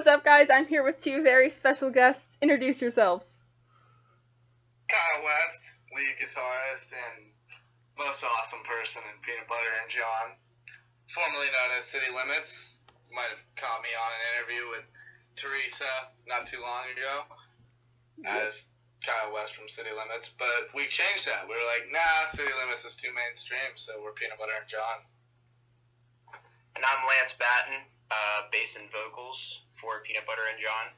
What's up, guys? I'm here with two very special guests. Introduce yourselves. Kyle West, lead guitarist and most awesome person in Peanutbutter and John, formerly known as City Limits. You might have caught me on an interview with Teresa not too long ago as Kyle West from City Limits, but we changed that. We were like, nah, City Limits is too mainstream, so we're Peanutbutter and John. And I'm Lance Batten, bass and vocals for Peanutbutter and John.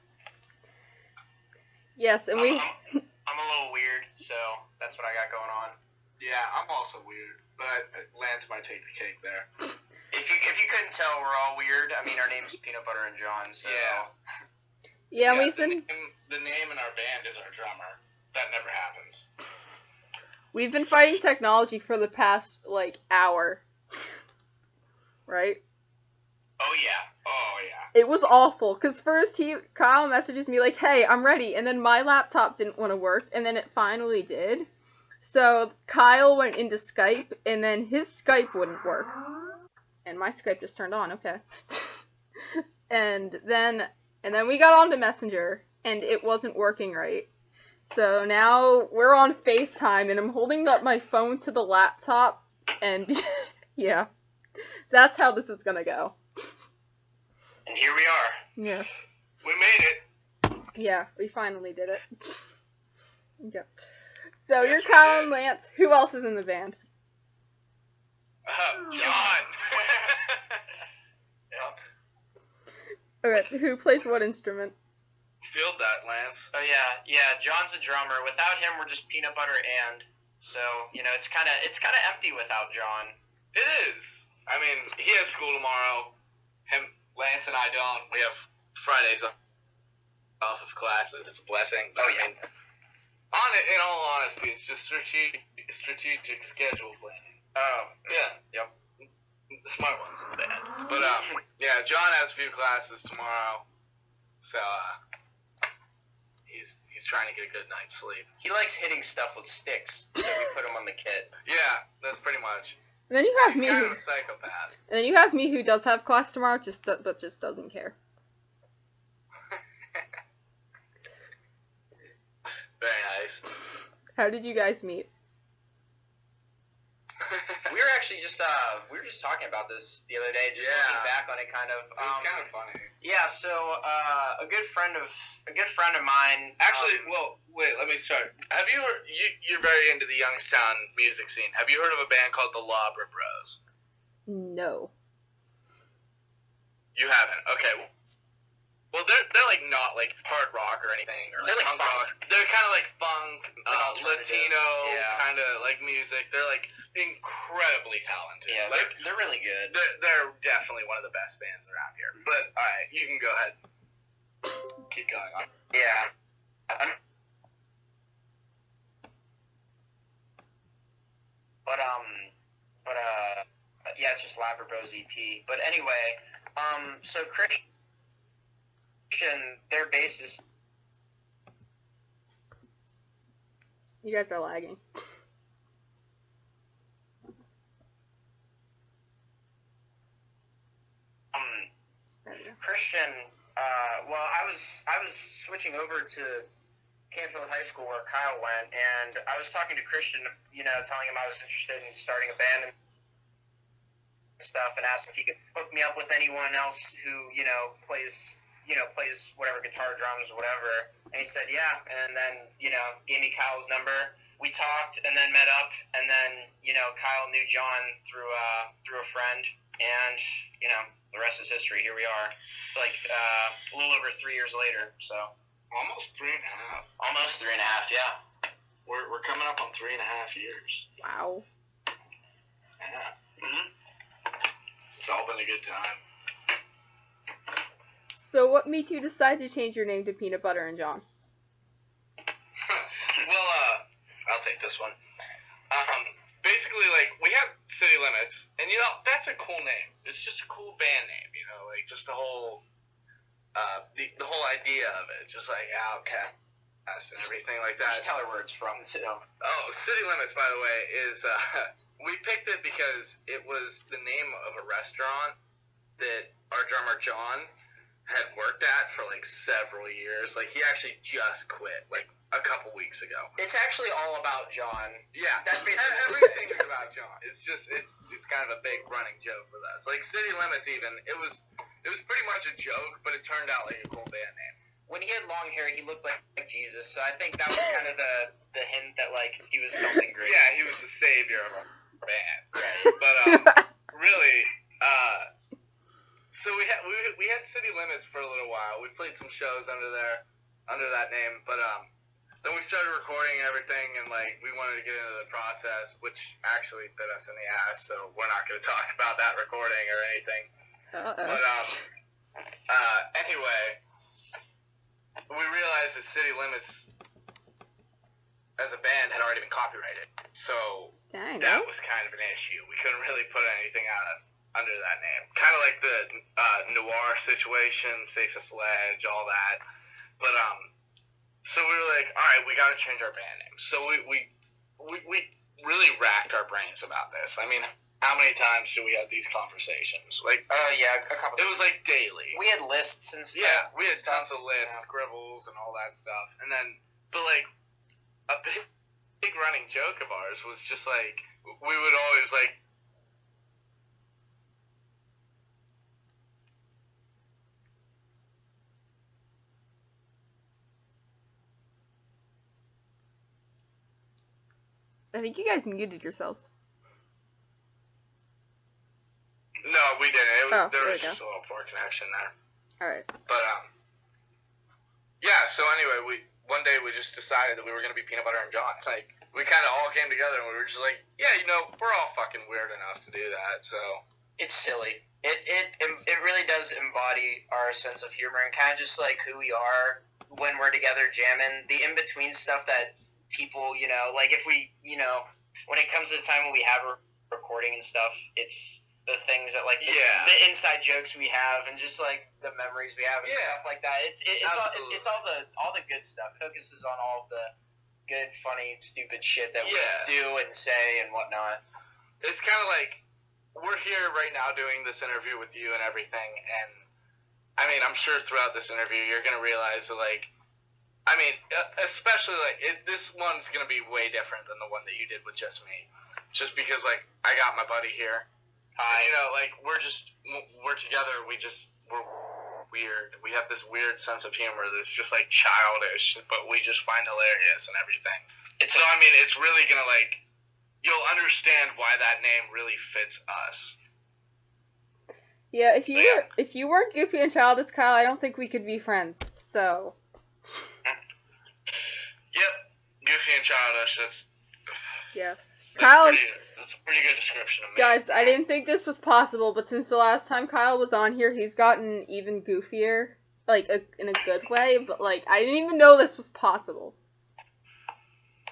Yes, and we... I'm a little weird, so that's what I got going on. Yeah, I'm also weird, but Lance might take the cake there. If you couldn't tell, we're all weird. I mean, our name's Peanutbutter and John, so... Yeah, we've been... The name in our band is our drummer. That never happens. We've been fighting technology for the past, hour. Right? Oh, yeah. It was awful, because first Kyle messages me like, hey, I'm ready, and then my laptop didn't want to work, and then it finally did. So Kyle went into Skype, and then his Skype wouldn't work. And my Skype just turned on, okay. and then we got onto Messenger, and it wasn't working right. So now we're on FaceTime, and I'm holding up my phone to the laptop, and yeah, that's how this is gonna go. And here we are. Yeah. We made it. Yeah, we finally did it. Yeah. So Yes, you're Kyle we and did. Lance. Who else is in the band? John. Yep. Okay, who plays what instrument? Field that, Lance. Oh, yeah. John's a drummer. Without him, we're just Peanutbutter and... So, it's kind of empty without John. It is. I mean, he has school tomorrow. Lance and I don't. We have Fridays off of classes. It's a blessing. Oh, yeah. In all honesty, it's just strategic schedule planning. Oh, Yeah. Yep. The smart ones in the band. But, yeah, John has a few classes tomorrow. So, he's trying to get a good night's sleep. He likes hitting stuff with sticks, so we put him on the kit. Yeah, that's pretty much. And then you have He's me. kind of a psychopath. Who does have class tomorrow, but just doesn't care. Very nice. How did you guys meet? We were actually just talking about this the other day, just looking back on it, kind of. It was kind of funny. Yeah, so a good friend of mine. Actually, wait, let me start. Have you heard? You're very into the Youngstown music scene. Have you heard of a band called the Labra Bros? No. You haven't? Okay. Well, they're like not like hard rock or anything, or They're like punk funk. rock. They're kind of like funk, alternative. Latino Yeah. kind of like music. They're like incredibly talented. Yeah, like they're really good. they're definitely one of the best bands around here. But all right, you can go ahead. Keep going on. Yeah. Yeah, it's just Labra Bros EP. But anyway, so Christian, their bassist. You guys are lagging. There we go. Christian, I was switching over to Canfield High School where Kyle went, and I was talking to Christian, telling him I was interested in starting a band and stuff, and asked if he could hook me up with anyone else who, plays whatever guitar, drums, or whatever. And he said, yeah, and then, gave me Kyle's number. We talked and then met up, and then, Kyle knew John through a friend, and, the rest is history. Here we are, a little over 3 years later. So Almost 3.5. almost 3.5. Yeah. We're coming up on 3.5 years. Wow. Yeah. Mm-hmm. It's all been a good time. So what made you decide to change your name to Peanutbutter and John? Well, I'll take this one. Basically, we have City Limits, and, that's a cool name. It's just a cool band name, just the whole, the whole idea of it, just Outcast and everything like that. Just tell her where it's from, too. Oh, City Limits, by the way, is, we picked it because it was the name of a restaurant that our drummer John had worked at for like several years. Like, he actually just quit like a couple weeks ago. It's actually all about John. Yeah, That's basically everything is about John. It's just it's kind of a big running joke with us. Like City Limits, even it was pretty much a joke, but it turned out like a cool band name. When he had long hair, he looked like Jesus. So I think that was kind of the hint that like he was something great. Yeah, he was the savior of our band. Right. But really, so we had City Limits for a little while. We played some shows under that name, but then we started recording and everything, and like we wanted to get into the process, which actually bit us in the ass. So we're not going to talk about that recording or anything. But anyway, we realized that City Limits as a band had already been copyrighted, so that was kind of an issue. We couldn't really put anything out under that name. Kind of like the Noir situation, Safest Ledge, all that. But so we were like, all right, we got to change our band name. So we really racked our brains about this. I mean, how many times do we have these conversations? Like, yeah, a couple. It was like daily. We had lists and stuff. Yeah, we had tons of lists, scribbles, and all that stuff. And then, but like, a big running joke of ours was just like, we would always like, I think you guys muted yourselves. No, we didn't. There was just a little poor connection there. Alright. But, yeah, so anyway, one day we just decided that we were going to be Peanutbutter and John. Like, we kind of all came together and we were just like, yeah, we're all fucking weird enough to do that, so. It's silly. It really does embody our sense of humor and kind of just like who we are when we're together jamming. The in-between stuff that people, like if we, when it comes to the time when we have a recording and stuff, it's the things that like the inside jokes we have and just like the memories we have and stuff like that. It's all the good stuff. Focuses on all of the good, funny, stupid shit that we do and say and whatnot. It's kind of like we're here right now doing this interview with you and everything, and I mean, I'm sure throughout this interview you're gonna realize that like. I mean, especially, like, this one's going to be way different than the one that you did with just me. Just because, like, I got my buddy here. And, like, we're together, we're weird. We have this weird sense of humor that's just, like, childish, but we just find hilarious and everything. So, I mean, it's really going to, like, you'll understand why that name really fits us. Yeah, if you weren't Goofy and Childish, Kyle, I don't think we could be friends, so... Yep, Goofy and Childish, Yes. That's a pretty good description of me. Guys, I didn't think this was possible, but since the last time Kyle was on here, he's gotten even goofier. Like, in a good way, but, like, I didn't even know this was possible.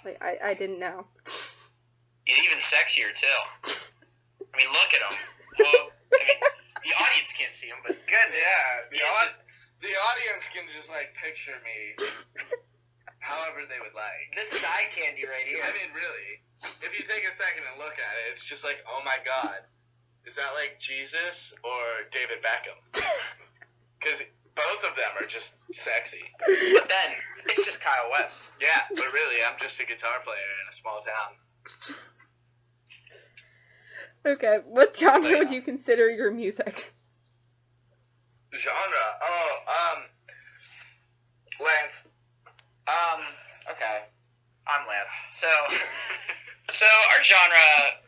Like, I didn't know. He's even sexier, too. I mean, look at him. Well, I mean, the audience can't see him, but goodness. Yeah, the audience can just, like, picture me however they would like. This is eye candy right here. I mean, really. If you take a second and look at it, it's just like, oh my god. Is that like Jesus or David Beckham? Because both of them are just sexy. But then, it's just Kyle West. Yeah, but really, I'm just a guitar player in a small town. Okay, what genre would you consider your music? Genre? Lance. Okay. I'm Lance. So our genre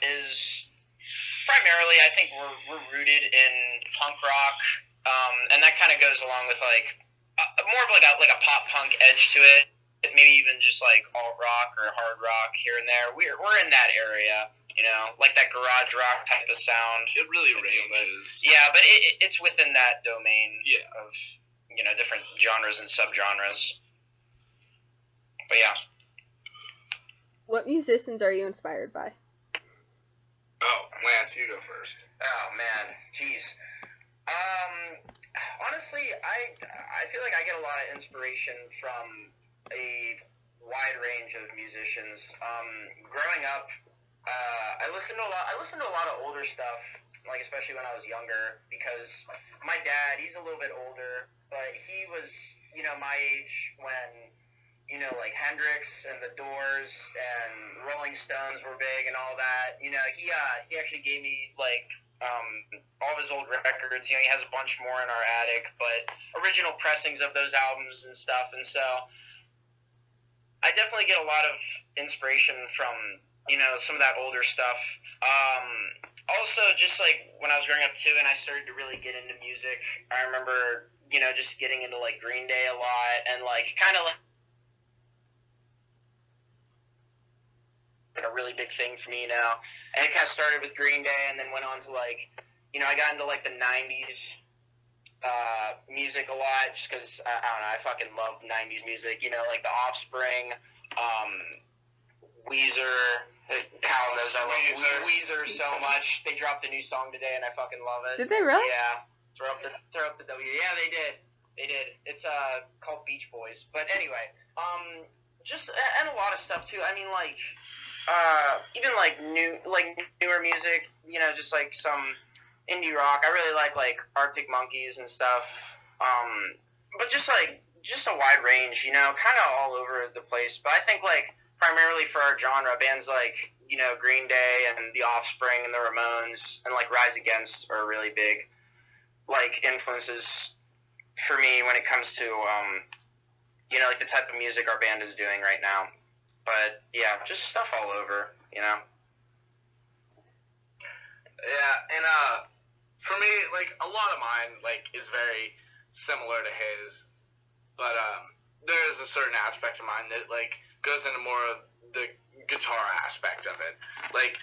is primarily, I think we're rooted in punk rock, and that kind of goes along with like more of like a pop punk edge to it. Maybe even just like alt rock or hard rock here and there. We're in that area, like that garage rock type of sound. It really ranges. Yeah, but it's within that domain of different genres and subgenres. But yeah. What musicians are you inspired by? Oh, Lance, you go first. Oh man, jeez. Honestly, I feel like I get a lot of inspiration from a wide range of musicians. Growing up, I listened to a lot of older stuff, like especially when I was younger, because my dad, he's a little bit older, but he was, you know, my age when, you know, like Hendrix and the Doors and Rolling Stones were big and all that. You know, he actually gave me, like, all of his old records. You know, he has a bunch more in our attic, but original pressings of those albums and stuff. And so I definitely get a lot of inspiration from, you know, some of that older stuff. Also, just like when I was growing up too, and I started to really get into music, I remember, you know, just getting into like Green Day a lot, and like kind of like a really big thing for me, you know. And it kind of started with Green Day, and then went on to like, you know, I got into like the '90s music a lot, just because I don't know, I fucking love '90s music, you know, like The Offspring, Weezer. Cal knows I love Weezer so much. They dropped a new song today, and I fucking love it. Did they really? Yeah. Throw up the W. Yeah, they did. They did. It's called Beach Boys. But anyway, just and a lot of stuff too. I mean, like even like newer music. You know, just like some indie rock. I really like Arctic Monkeys and stuff. But just a wide range. You know, kind of all over the place. But I think like primarily for our genre, bands like, you know, Green Day and The Offspring and the Ramones and like Rise Against are really big like influences for me when it comes to you know, like the type of music our band is doing right now. But yeah, just stuff all over, you know. Yeah, and for me, like a lot of mine like is very similar to his, but there is a certain aspect of mine that like goes into more of the guitar aspect of it. Like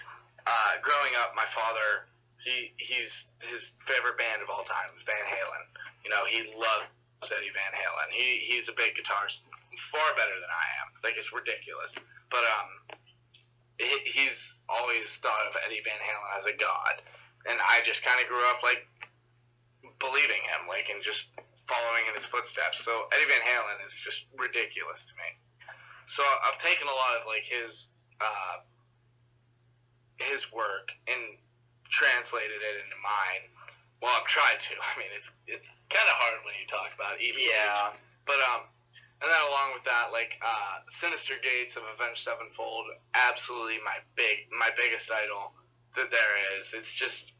growing up, my father, he's his favorite band of all time was Van Halen. You know, he loves Eddie Van Halen. He's a big guitarist, far better than I am. Like, it's ridiculous. But he's always thought of Eddie Van Halen as a god, and I just kind of grew up like believing him, like, and just following in his footsteps. So Eddie Van Halen is just ridiculous to me. So I've taken a lot of like his work and translated it into mine. Well, I've tried to. I mean, it's kind of hard when you talk about EVH. Yeah. But and then along with that, like Sinister Gates of Avenged Sevenfold, absolutely my biggest idol that there is. It's just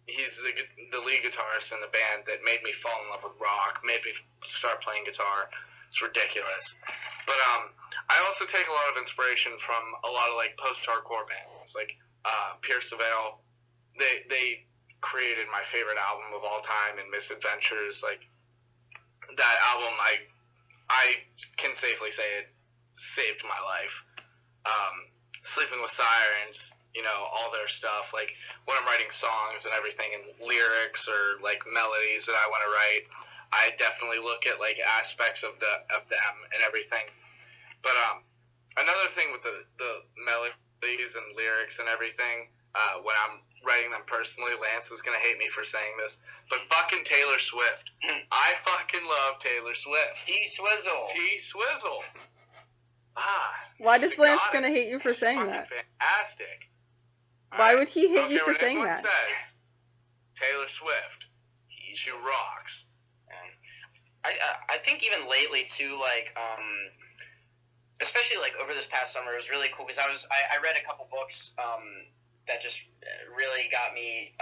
he's the lead guitarist in the band that made me fall in love with rock, made me start playing guitar. It's ridiculous. But I also take a lot of inspiration from a lot of like post-hardcore bands, like Pierce the Veil. They created my favorite album of all time in Misadventures. Like, that album, I can safely say it saved my life. Sleeping with Sirens, you know, all their stuff, like when I'm writing songs and everything and lyrics or like melodies that I want to write, I definitely look at like aspects of them and everything. But another thing with the melodies and lyrics and everything, when I'm writing them personally, Lance is gonna hate me for saying this, but fucking Taylor Swift. I fucking love Taylor Swift. T-Swizzle. Why does Lance gonna hate you for saying that? Fantastic. Why would he hate you for saying that? Says, Taylor Swift. She rocks. I think even lately too, like especially like over this past summer, it was really cool because I read a couple books that just really got me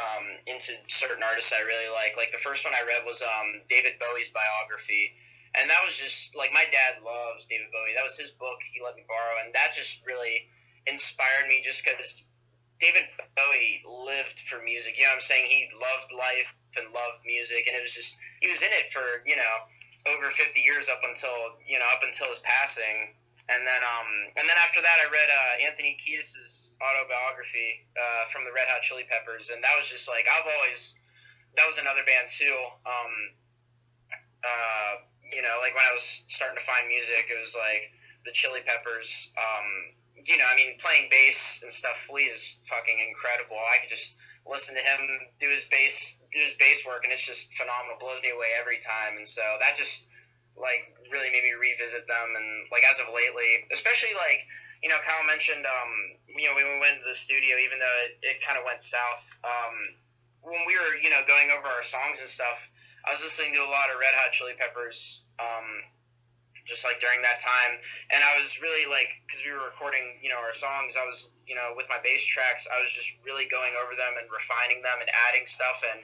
into certain artists I really like. Like the first one I read was David Bowie's biography, and that was just like, my dad loves David Bowie. That was his book he let me borrow, and that just really inspired me just because David Bowie lived for music. You know what I'm saying? He loved life and loved music, and it was just, he was in it for, you know, over 50 years up until his passing. And then after that, I read Anthony Kiedis' autobiography from the Red Hot Chili Peppers, and that was just like, that was another band too. You know, like when I was starting to find music, it was like the Chili Peppers. You know, I mean, playing bass and stuff, Flea is fucking incredible. I could just listen to him do his bass work, and it's just phenomenal. Blows me away every time. And so that just like really made me revisit them. And like as of lately, especially like, you know, Kyle mentioned, you know, when we went to the studio, even though it kind of went south, when we were, going over our songs and stuff, I was listening to a lot of Red Hot Chili Peppers, just like during that time, and I was really like, because we were recording, our songs, I was, with my bass tracks, I was just really going over them and refining them and adding stuff, and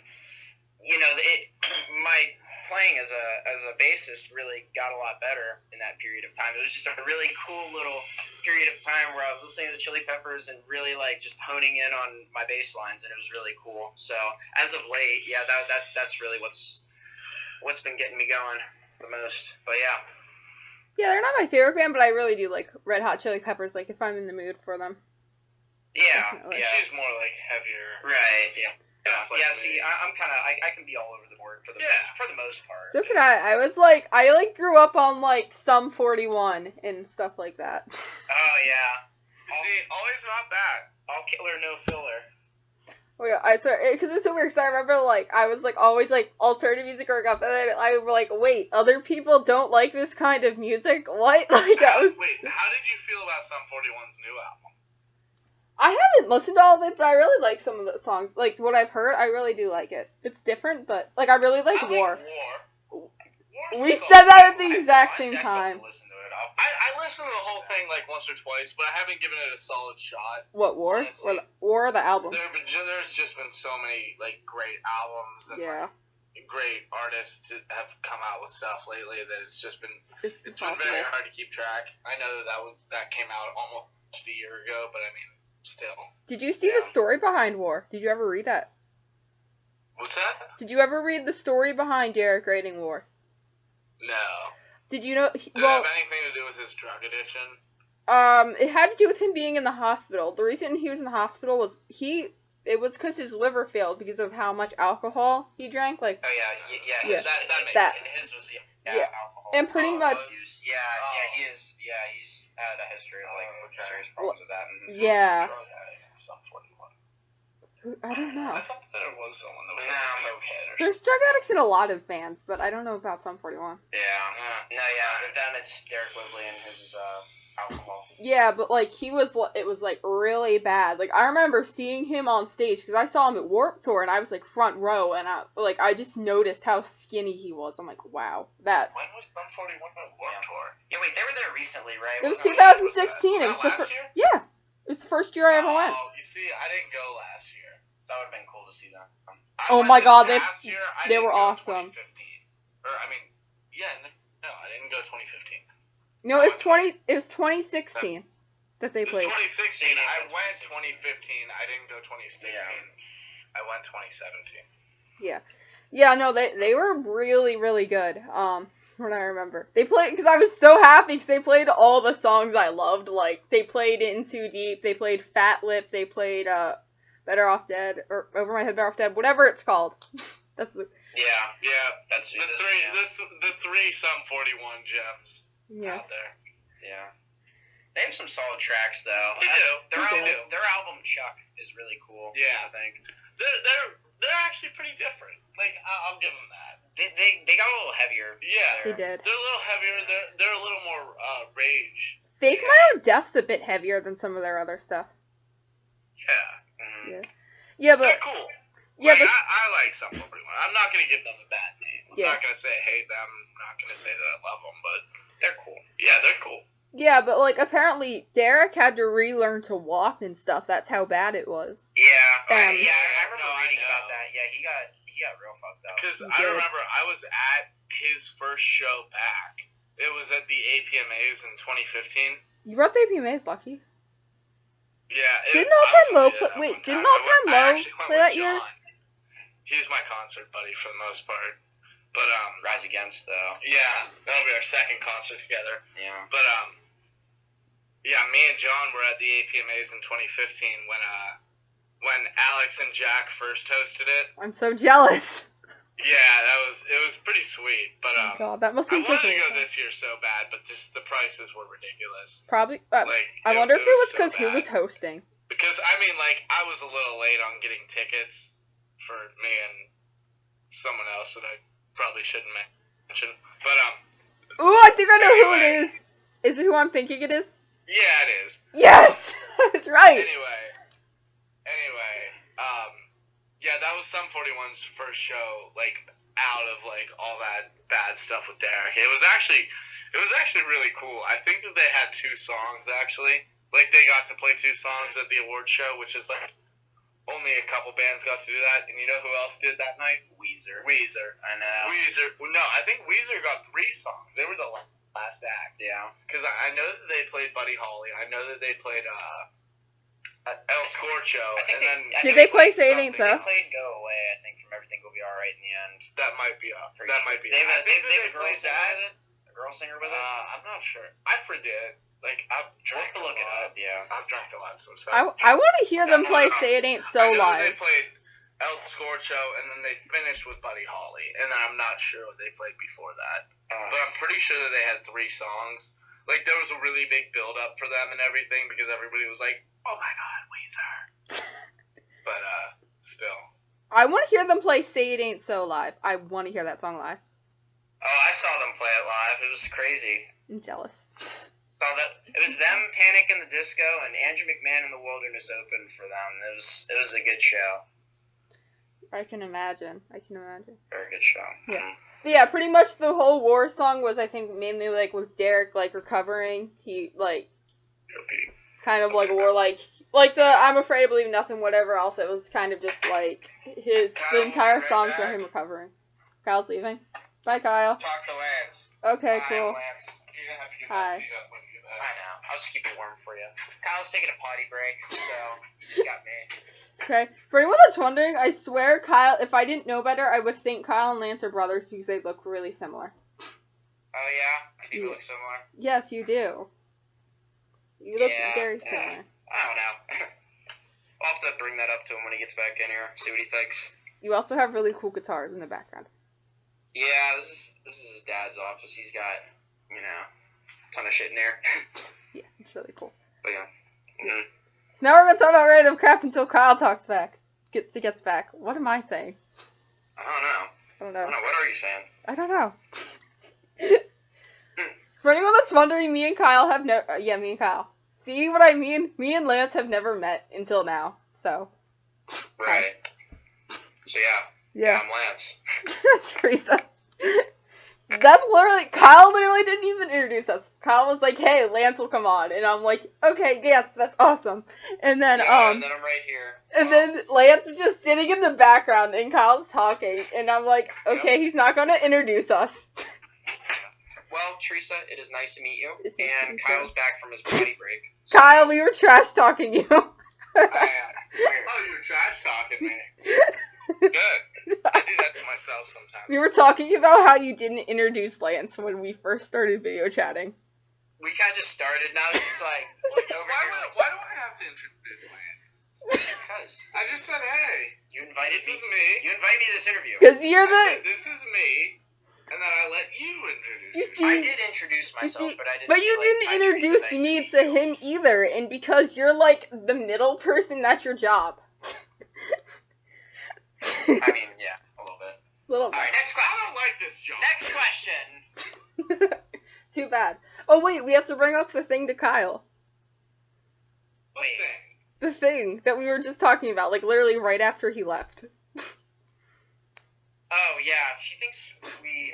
my playing as a bassist really got a lot better in that period of time. It was just a really cool little period of time where I was listening to the Chili Peppers and really like just honing in on my bass lines, and it was really cool. So as of late, yeah, that's really what's been getting me going the most. But yeah. Yeah, they're not my favorite band, but I really do like Red Hot Chili Peppers, like, if I'm in the mood for them. Yeah. Definitely. Yeah. She's more, like, heavier. Right. Yeah. Yeah, see, I'm kind of, I can be all over the board for the most part. So could I. I grew up on, like, Sum 41 and stuff like that. Oh, yeah. See, always not bad. All killer, no filler. Oh yeah, because it was so weird, because I remember, like, I was, like, always, like, alternative music growing up, and then I was like, wait, other people don't like this kind of music? What? Like, I was... Wait, how did you feel about Sum 41's new album? I haven't listened to all of it, but I really like some of the songs. Like, what I've heard, I really do like it. It's different, but, like, I really like War. We said that at the exact same time. I listened to the whole thing like once or twice, but I haven't given it a solid shot. What, War? Or the album? There's just been so many like great albums and like, great artists have come out with stuff lately that it's been very hard to keep track. I know that came out almost a year ago, but I mean, still. Did you see the story behind War? Did you ever read that? What's that? Did you ever read the story behind Derek writing War? No. Did you know? Did it have anything to do with his drug addiction? It had to do with him being in the hospital. The reason he was in the hospital was it was because his liver failed because of how much alcohol he drank. Like, oh yeah, yeah. That makes sense. And his was alcohol. And pretty much. Use. He's had a history of like serious problems with that. And yeah. Drug addict, Sum 41. I don't know. I thought there was someone that was a cokehead or There's drug addicts in a lot of bands, but I don't know about Sum 41. Yeah. No, with them it's Derek Lively and his alcohol. Yeah, but like it was like really bad. Like I remember seeing him on stage because I saw him at Warped Tour and I was like front row and I just noticed how skinny he was. I'm like, wow, that. When was Sum 41 at Warped Tour? Yeah, wait, they were there recently, right? It was 2016. Was that last year? Yeah, it was the first year I ever went. Oh, you see, I didn't go last year. That would have been cool to see them. Oh my god, they were awesome. 2015. Or I mean, yeah, no, I didn't go 2015. No, it was 2016 that they played. 2016. I went 2015. I didn't go 2016. Yeah. I went 2017. Yeah. Yeah, no, they were really, really good. When I remember. They played, because I was so happy, because they played all the songs I loved. Like, they played In Too Deep, they played Fat Lip, they played, Better Off Dead, or Over My Head, Better Off Dead, whatever it's called. That's the... Yeah, that's the three Sum 41 gems out there. Yeah. They have some solid tracks, though. They do. Their album Chuck is really cool. Yeah. I think. They're actually pretty different. Like, I'll give them that. They got a little heavier. Yeah. They did. They're a little heavier. They're a little more rage. Fake My Own Death's a bit heavier than some of their other stuff. Yeah. Mm-hmm. Yeah, but... They're cool. Yeah, like, I like Sum 41. I'm not going to give them a bad name. I'm not going to say I hate them. I'm not going to say that I love them, but they're cool. Yeah, they're cool. Yeah, but, like, apparently Derek had to relearn to walk and stuff. That's how bad it was. Yeah. I remember reading about that. Yeah, he got real fucked up. Because I remember I was at his first show back. It was at the APMAs in 2015. You brought the APMAs, Lucky. Yeah. Didn't All Time Low play that year? He's my concert buddy for the most part. But, Rise Against, though. Yeah, that'll be our second concert together. Yeah. But, yeah, me and John were at the APMAs in 2015 when Alex and Jack first hosted it. I'm so jealous. Yeah, it was pretty sweet. But, oh God, that must be I wanted to go this year so bad, but just the prices were ridiculous. Probably, like, I wonder if it was because so who was hosting. Because, I mean, like, I was a little late on getting tickets for me and someone else that I probably shouldn't mention. But, ooh, I think I know who it is. Is it who I'm thinking it is? Yeah, it is. Yes! That's right. Anyway, Yeah, that was Sum 41's first show, like, out of, like, all that bad stuff with Derek. It was actually really cool. I think that they had 2 songs, actually. Like, they got to play 2 songs at the award show, which is, like, only a couple bands got to do that. And you know who else did that night? Weezer. I know. Weezer. No, I think Weezer got 3 songs. They were the last act. Yeah. Because I know that they played Buddy Holly. I know that they played, El Scorcho, Did they play Say It Ain't So? They played Go Away, I think, from Everything Will Be Alright in the end. That might be up. They have a girl singer with it? A girl singer with it? I'm not sure. I forget. Like, I've drank to look it up, yeah. I've drank a lot, so I want to hear them play Say It Ain't So I know live. they played El Scorcho, and then they finished with Buddy Holly, and then I'm not sure what they played before that. But I'm pretty sure that they had 3 songs. Like, there was a really big build-up for them and everything, because everybody was like, oh my god, Weezer. But, still. I want to hear them play Say It Ain't So live. I want to hear that song live. Oh, I saw them play it live. It was crazy. I'm jealous. It was them, Panic in the Disco, and Andrew McMahon in the Wilderness opened for them. It was a good show. I can imagine. Very good show. Yeah. Mm-hmm. But yeah, pretty much the whole war song was, I think, mainly, like, with Derek, like, recovering. He, like, kind of, like, wore, like the I'm Afraid to Believe Nothing, whatever else. It was kind of just, like, the entire song's for him recovering. Kyle's leaving. Bye, Kyle. Talk to Lance. Okay, Bye, cool. Lance. You're gonna have to get Hi. that seat up when you get back. I know. I'll just keep it warm for you. Kyle's taking a potty break, so you just got me. Okay. For anyone that's wondering, I swear, Kyle, if I didn't know better, I would think Kyle and Lance are brothers because they look really similar. Oh, yeah? Do you look similar? Yes, you do. You look very similar. I don't know. I'll have to bring that up to him when he gets back in here, see what he thinks. You also have really cool guitars in the background. Yeah, this is his dad's office. He's got, a ton of shit in there. Yeah, it's really cool. But yeah. Mm-hmm. So now we're gonna talk about random crap until Kyle talks back. Gets back. What am I saying? I don't know. What are you saying? I don't know. For anyone that's wondering, me and Kyle have never... me and Kyle. See what I mean? Me and Lance have never met until now, so... Right. So yeah, I'm Lance. That's Teresa. That's literally... Kyle literally didn't even introduce us. Kyle was like, hey, Lance will come on. And I'm like, okay, yes, that's awesome. And then, and then I'm right here. And then Lance is just sitting in the background, and Kyle's talking. And I'm like, okay, he's not going to introduce us. Well, Teresa, it is nice to meet you. It's nice to and meet Kyle's you. back from his potty break. So. Kyle, we were trash talking you. Oh, you were trash talking me. Good. I do that to myself sometimes. We were talking about how you didn't introduce Lance when we first started video chatting. We kind of just started. Now it's just like, why do I have to introduce Lance? Because I just said, hey, you invited this me. is me. You invited me to this interview. Because you're the... This is me. And then I let you introduce yourself. I did introduce myself, but I didn't. But you didn't introduce me to him either, and because you're like the middle person, that's your job. I mean, yeah, a little bit. Little bit. All right, next question. I don't like this job. Next question. Too bad. Oh wait, we have to bring up the thing to Kyle. What thing? The thing that we were just talking about, like literally right after he left. Oh, yeah, she thinks we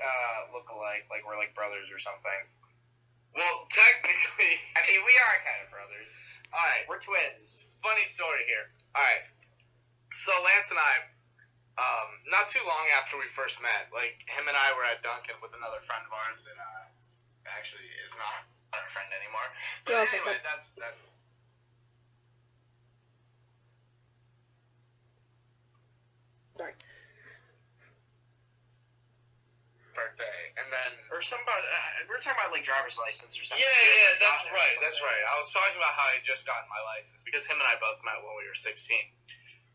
look alike, like we're like brothers or something. Well, technically... I mean, we are kind of brothers. Alright. We're twins. Funny story here. Alright. So, Lance and I, not too long after we first met, like, him and I were at Dunkin' with another friend of ours that, actually is not our friend anymore. But anyway, that's... Sorry. Birthday, and then... Or somebody, we were talking about, like, driver's license or something. Yeah, that's right. I was talking about how I just gotten my license, because him and I both met when we were 16.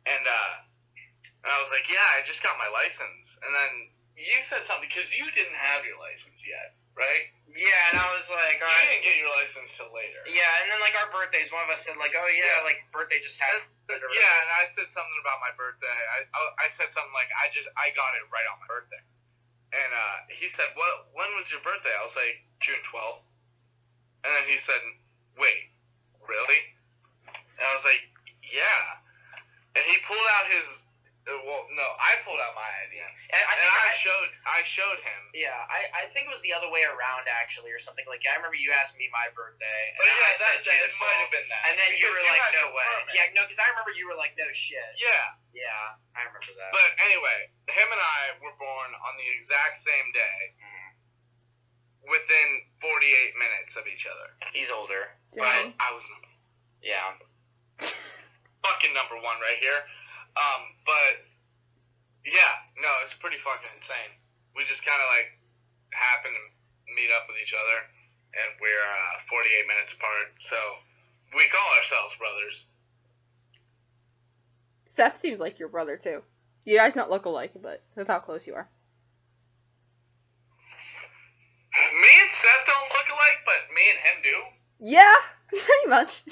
And I was like, yeah, I just got my license. And then you said something, because you didn't have your license yet, right? Yeah, and I was like... You didn't get your license till later. Yeah, and then, like, our birthdays, one of us said, like, oh, yeah, like, birthday just happened. Yeah, and I said something about my birthday. I said something like, I got it right on my birthday. And he said, when was your birthday? I was like, June 12th. And then he said, wait, really? And I was like, yeah. And he pulled out his Well, no, I pulled out my idea, And I showed him. Yeah, I think it was the other way around actually, or something like. I remember you asked me my birthday, and But yeah, I said June it might have been that. and then you Because were like, had no to way. confirm it. Yeah, no, because I remember you were like, no shit. Yeah. Yeah, I remember that. But anyway, him and I were born on the exact same day, within 48 minutes of each other. He's older. Dang. But I was Yeah. fucking number one right here. But yeah, no, it's pretty fucking insane. We just kind of like happen to meet up with each other, and we're 48 minutes apart. So we call ourselves brothers. Seth seems like your brother too. You guys don't look alike, but that's how close you are. Me and Seth don't look alike, but me and him do. Yeah, pretty much.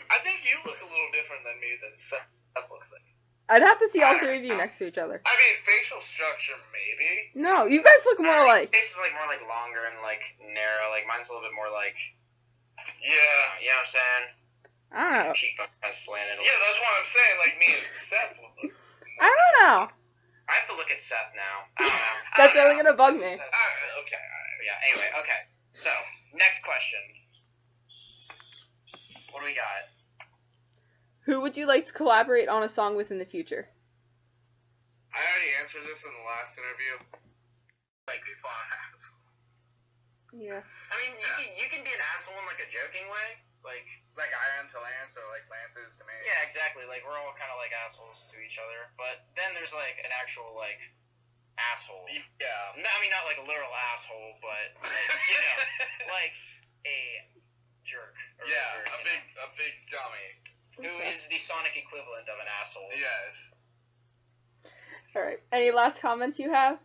I think you look a little different than me than Seth looks like. I'd have to see all three of you next to each other. I mean, facial structure, maybe. No, you guys look more alike. His face is like more like longer and like narrow. Like mine's a little bit more like. Yeah. You know what I'm saying? I don't know. Cheekbones kind of slanted. Yeah, that's what I'm saying. Like, me and Seth would look. I don't know. I have to look at Seth now. I don't know. That's really gonna bug me. Alright, okay, alright. Yeah. Anyway, okay. So next question. What do we got? Who would you like to collaborate on a song with in the future? I already answered this in the last interview. Like, fun assholes. Yeah. I mean, you can be an asshole in like a joking way. Like I am to Lance, or like Lance is to me. yeah, exactly. Like we're all kind of like assholes to each other. But then there's like an actual like asshole. Yeah. No, I mean not like a literal asshole, but like, you know, like a jerk. Or Yeah, jerk, a big dummy. who is the sonic equivalent of an asshole. Yes. Alright. Any last comments you have?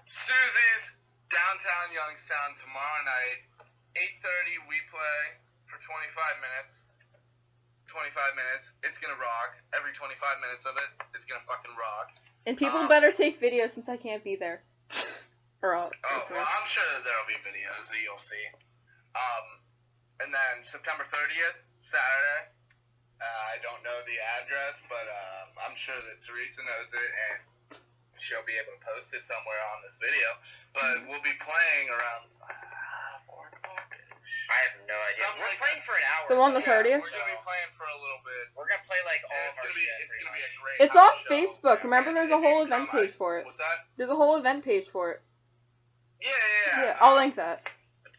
Susie's downtown Youngstown tomorrow night, 8:30. We play for 25 minutes. 25 minutes. It's gonna rock. Every 25 minutes of it, it's gonna fucking rock. And people better take videos since I can't be there. Well, I'm sure that there'll be videos that you'll see. And then September 30th, Saturday. I don't know the address, but I'm sure that Teresa knows it, and she'll be able to post it somewhere on this video. But we'll be playing around 4 o'clock. I have no idea. Something We're like playing for an hour. The one on the 30th? We're gonna be playing for a little bit. We're gonna play like all And of our shit. it's gonna be a great. It's on house show. Facebook. Remember, there's a And if whole you event come, page for it. What's that? There's a whole event page for it. Yeah. Yeah, I'll link that.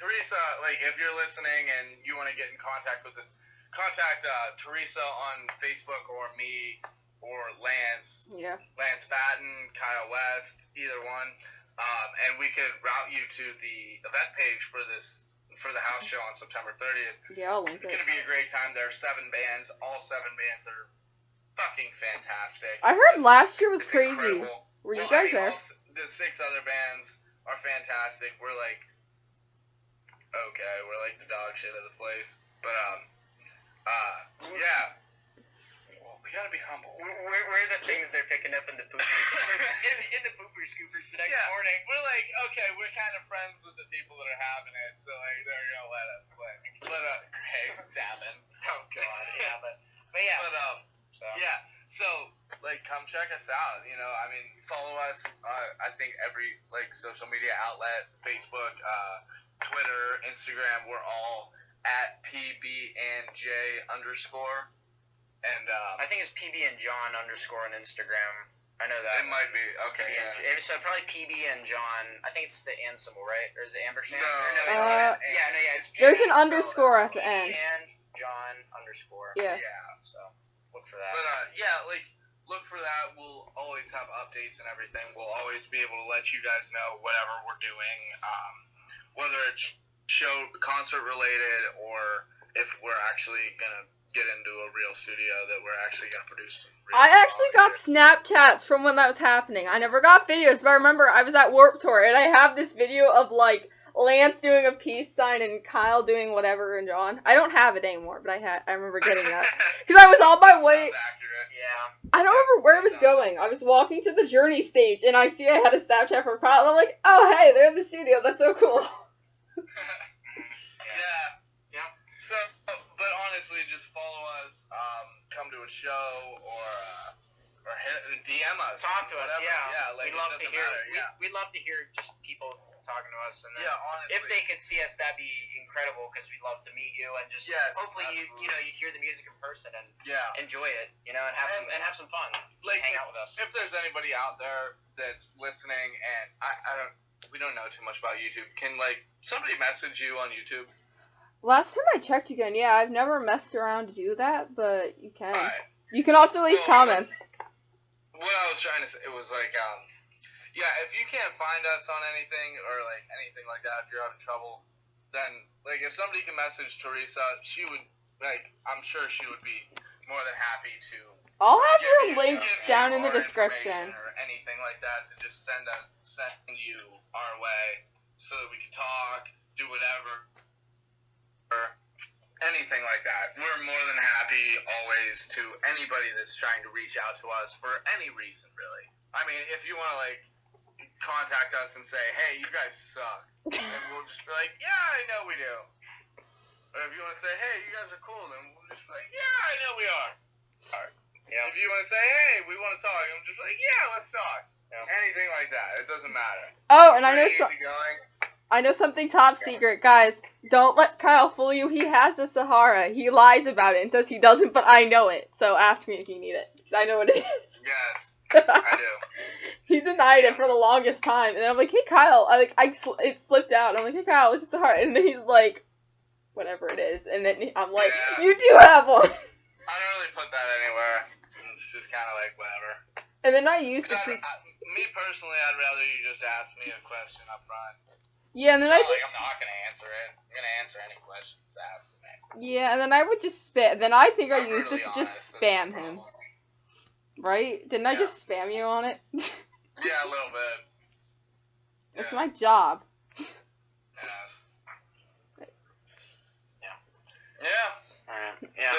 Teresa, like, if you're listening and you want to get in contact with us, contact Teresa on Facebook, or me, or Lance. Yeah. Lance Batten, Kyle West, either one. And we could route you to the event page for the house show on September 30th. Yeah, I'll link It's it. going to be a great time. There are 7 bands. All 7 bands are fucking fantastic. I heard last year was It's crazy. incredible. Were you Well, guys I mean, there? The 6 other bands are fantastic. We're like, okay, we're like the dog shit of the place. But, yeah. Well, we gotta be humble. We're the things they're picking up in the pooper in the pooper scoopers the next morning. We're like, okay, we're kind of friends with the people that are having it, so like they're gonna let us play. But hey, Davin. Oh god, Yeah, but yeah. But so like come check us out. You know, I mean, follow us. I think every like social media outlet, Facebook, Twitter, Instagram, we're all at PBandJ_. And I think it's PB and John _ on Instagram. I know that. it might be okay. So probably PB and John. I think it's the and symbol, right? Or is it ampersand? No, It's There's an spell underscore that. at the end. and John _ Yeah. So look for that. But like look for that. We'll always have updates and everything. We'll always be able to let you guys know whatever we're doing, whether it's concert related, or if we're actually gonna get into a real studio that we're actually gonna produce. I actually got Snapchats from when that was happening. I never got videos, but I remember I was at Warped Tour, and I have this video of, like, Lance doing a peace sign and Kyle doing whatever and John. I don't have it anymore, but I remember getting that. Because I was on my way. Accurate. Yeah. I don't remember where I was going. I was walking to the Journey stage, and I see I had a Snapchat for Kyle, and I'm like, oh, hey, they're in the studio. That's so cool. Yeah. So, But honestly, just follow us. Come to a show or DM us. Talk to us, whatever. yeah. Like, We'd love to hear. Matter, We'd love to hear just people talking to us, and then honestly, if they could see us, that'd be incredible because we'd love to meet you and just hopefully you hear the music in person and enjoy it, and have some fun. Like, hang out with us. If there's anybody out there that's listening, and we don't know too much about YouTube, can somebody message you on YouTube? Last time I checked again, I've never messed around to do that, but you can. Right. You can also leave comments. What I was trying to say, it was if you can't find us on anything or anything like that, if you're having trouble, then if somebody can message Teresa, she would I'm sure she would be more than happy to. I'll have your links down in the description or anything like that to just send you our way so that we can talk, do whatever. Or anything like that. We're more than happy always to anybody that's trying to reach out to us for any reason, really. I mean, if you want to contact us and say, hey, you guys suck, and we'll just be like, yeah, I know we do. Or if you want to say, hey, you guys are cool, then we'll just be like, yeah, I know we are. Alright. Yeah. If you want to say, hey, we want to talk, I'm just like, yeah, let's talk. Yeah. Anything like that. It doesn't matter. Oh, and I know know something top secret, guys. Don't let Kyle fool you. He has a Sahara. He lies about it and says he doesn't, but I know it. So ask me if you need it, because I know what it is. Yes, I do. He denied it for the longest time, and I'm like, hey Kyle, it slipped out. I'm like, hey Kyle, it's just a Sahara, and then he's like, whatever it is, and then I'm like, you do have one. I don't really put that anywhere. It's just kind of whatever. And then I used it to. Me personally, I'd rather you just ask me a question up front. Yeah, and then I'm not gonna answer it. I'm gonna answer any questions asked me. Yeah, and then I would just spam. Then I think I used it to just honest, spam him. Right? Didn't I just spam you on it? Yeah, a little bit. It's my job. Yes. Yeah. So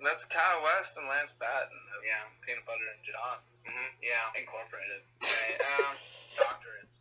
that's Kyle West and Lance Patton of Peanutbutter and John. Mm-hmm. Yeah. Incorporated. Right. Doctorates.